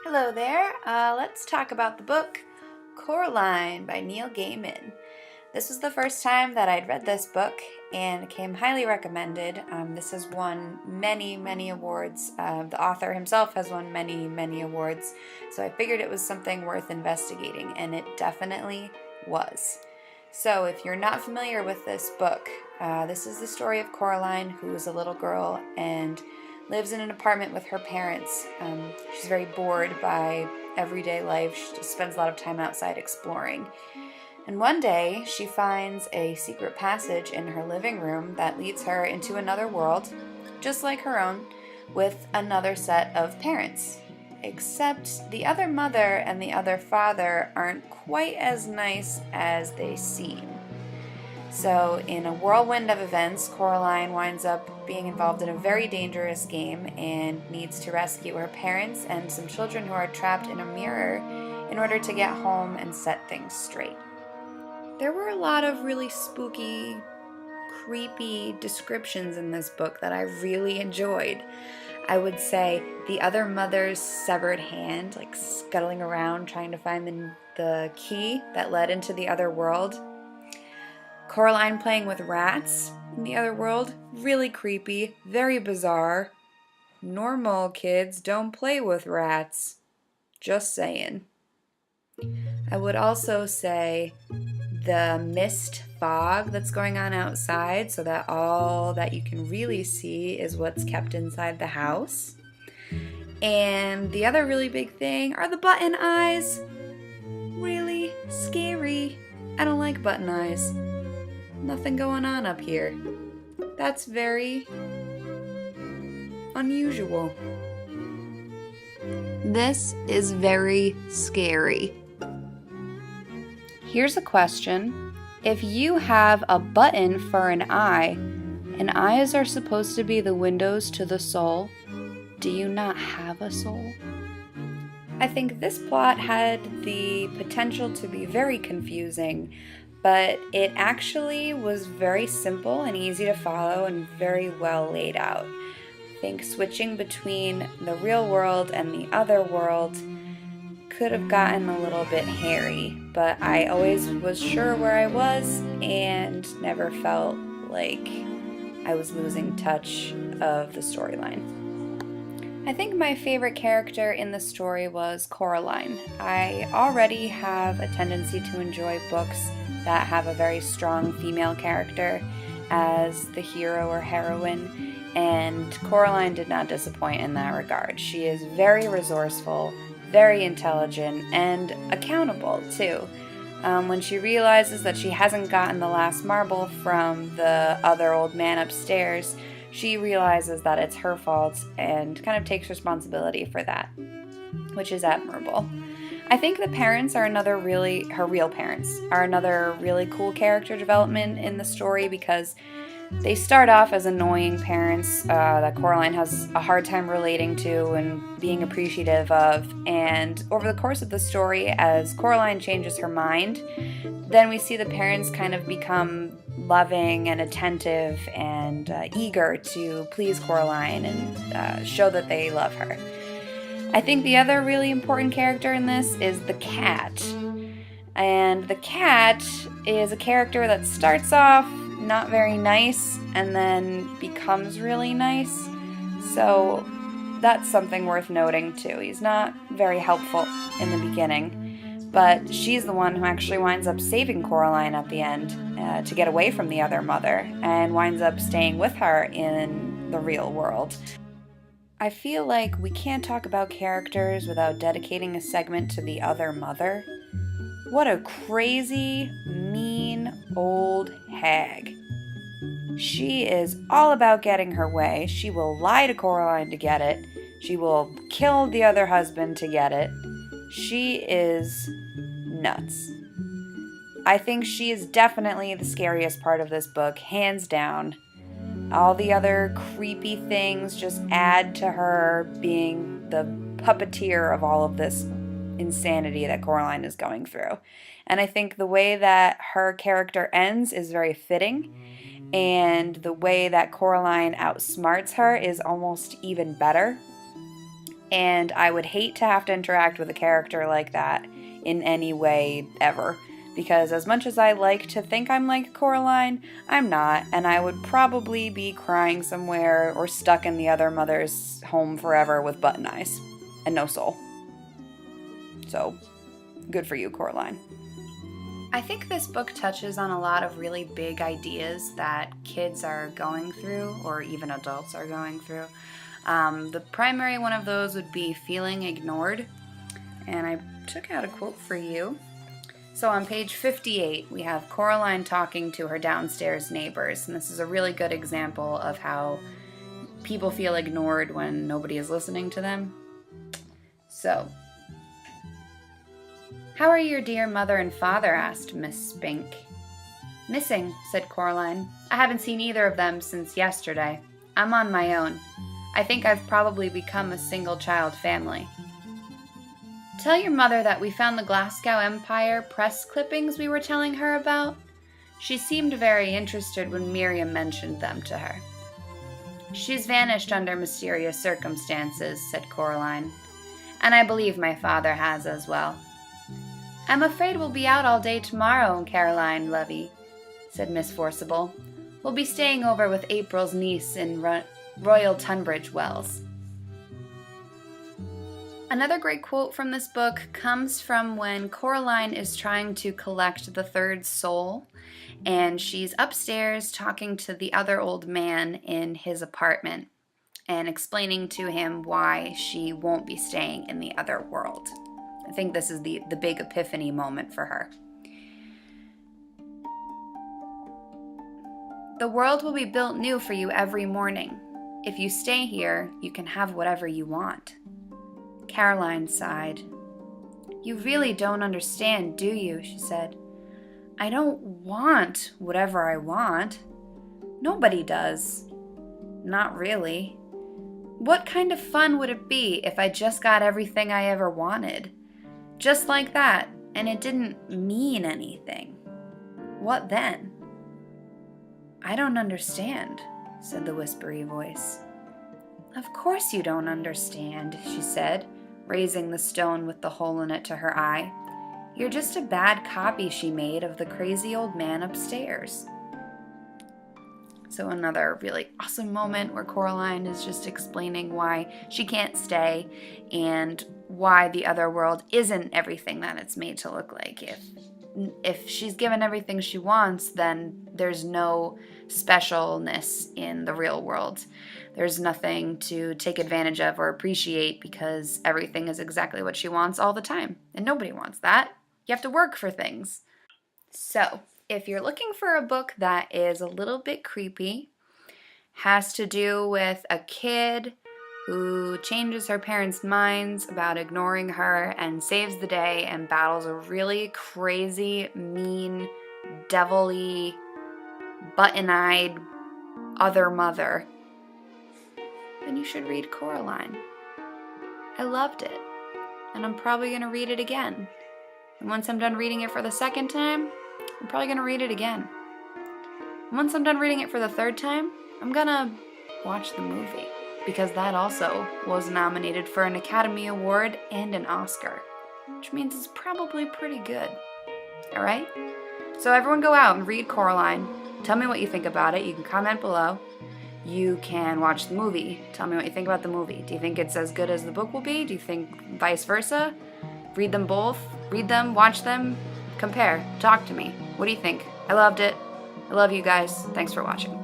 Hello there. Let's talk about the book Coraline by Neil Gaiman. This was the first time that I'd read this book and it came highly recommended. This has won many, many awards. The author himself has won many, many awards. So I figured it was something worth investigating, and it definitely was. So if you're not familiar with this book, this is the story of Coraline, who is a little girl and lives in an apartment with her parents. She's very bored by everyday life. She just spends a lot of time outside exploring. And one day, she finds a secret passage in her living room that leads her into another world, just like her own, with another set of parents. Except the other mother and the other father aren't quite as nice as they seem. So, in a whirlwind of events, Coraline winds up being involved in a very dangerous game and needs to rescue her parents and some children who are trapped in a mirror in order to get home and set things straight. There were a lot of really spooky, creepy descriptions in this book that I really enjoyed. I would say the other mother's severed hand, like scuttling around trying to find the key that led into the other world. Coraline playing with rats in the other world, really creepy, very bizarre. Normal kids don't play with rats. Just saying. I would also say the mist fog that's going on outside, so that all that you can really see is what's kept inside the house. And the other really big thing are the button eyes. Really scary. I don't like button eyes. Nothing going on up here. That's very unusual. This is very scary. Here's a question. If you have a button for an eye, and eyes are supposed to be the windows to the soul, do you not have a soul? I think this plot had the potential to be very confusing, but it actually was very simple and easy to follow and very well laid out. I think switching between the real world and the other world could have gotten a little bit hairy, but I always was sure where I was and never felt like I was losing touch of the storyline. I think my favorite character in the story was Coraline. I already have a tendency to enjoy books that have a very strong female character as the hero or heroine, and Coraline did not disappoint in that regard. She is very resourceful, very intelligent, and accountable too. When she realizes that she hasn't gotten the last marble from the other old man upstairs, she realizes that it's her fault and kind of takes responsibility for that, which is admirable. I think the parents are her real parents are another really cool character development in the story, because they start off as annoying parents that Coraline has a hard time relating to and being appreciative of. And over the course of the story, as Coraline changes her mind, then we see the parents kind of become loving and attentive and eager to please Coraline and show that they love her. I think the other really important character in this is the cat. And the cat is a character that starts off not very nice and then becomes really nice. So that's something worth noting too. He's not very helpful in the beginning, but she's the one who actually winds up saving Coraline at the end to get away from the other mother, and winds up staying with her in the real world. I feel like we can't talk about characters without dedicating a segment to the other mother. What a crazy, mean old hag. She is all about getting her way. She will lie to Coraline to get it. She will kill the other husband to get it. She is nuts. I think she is definitely the scariest part of this book, hands down. All the other creepy things just add to her being the puppeteer of all of this insanity that Coraline is going through. And I think the way that her character ends is very fitting, and the way that Coraline outsmarts her is almost even better. And I would hate to have to interact with a character like that in any way ever. Because as much as I like to think I'm like Coraline, I'm not, and I would probably be crying somewhere or stuck in the other mother's home forever with button eyes and no soul. So, good for you, Coraline. I think this book touches on a lot of really big ideas that kids are going through, or even adults are going through. The primary one of those would be feeling ignored, and I took out a quote for you. So on page 58, we have Coraline talking to her downstairs neighbors, and this is a really good example of how people feel ignored when nobody is listening to them. So, "How are your dear mother and father?" asked Miss Spink. "Missing," said Coraline. "I haven't seen either of them since yesterday. I'm on my own. I think I've probably become a single-child family." "Tell your mother that we found the Glasgow Empire press clippings we were telling her about." She seemed very interested when Miriam mentioned them to her. "She's vanished under mysterious circumstances," said Coraline. "And I believe my father has as well." "I'm afraid we'll be out all day tomorrow, Caroline Levy," said Miss Forcible. "We'll be staying over with April's niece in Royal Tunbridge Wells." Another great quote from this book comes from when Coraline is trying to collect the third soul, and she's upstairs talking to the other old man in his apartment and explaining to him why she won't be staying in the other world. I think this is the big epiphany moment for her. "The world will be built new for you every morning. If you stay here, you can have whatever you want." Caroline sighed. "You really don't understand, do you?" she said. "I don't want whatever I want. Nobody does. Not really. What kind of fun would it be if I just got everything I ever wanted? Just like that, and it didn't mean anything. What then?" "I don't understand," said the whispery voice. "Of course you don't understand," she said, raising the stone with the hole in it to her eye. "You're just a bad copy she made of the crazy old man upstairs." So another really awesome moment where Coraline is just explaining why she can't stay and why the other world isn't everything that it's made to look like. If she's given everything she wants, then there's no specialness in the real world. There's nothing to take advantage of or appreciate because everything is exactly what she wants all the time. And nobody wants that. You have to work for things. So, if you're looking for a book that is a little bit creepy, has to do with a kid who changes her parents' minds about ignoring her and saves the day and battles a really crazy, mean, devil-y, button-eyed other mother, then you should read Coraline. I loved it, and I'm probably going to read it again. And once I'm done reading it for the second time, I'm probably going to read it again. And once I'm done reading it for the third time, I'm going to watch the movie, because that also was nominated for an Academy Award and an Oscar, which means it's probably pretty good. All right? So everyone go out and read Coraline. Tell me what you think about it. You can comment below. You can watch the movie. Tell me what you think about the movie. Do you think it's as good as the book will be? Do you think vice versa? Read them both. Read them, watch them, compare. Talk to me. What do you think? I loved it. I love you guys. Thanks for watching.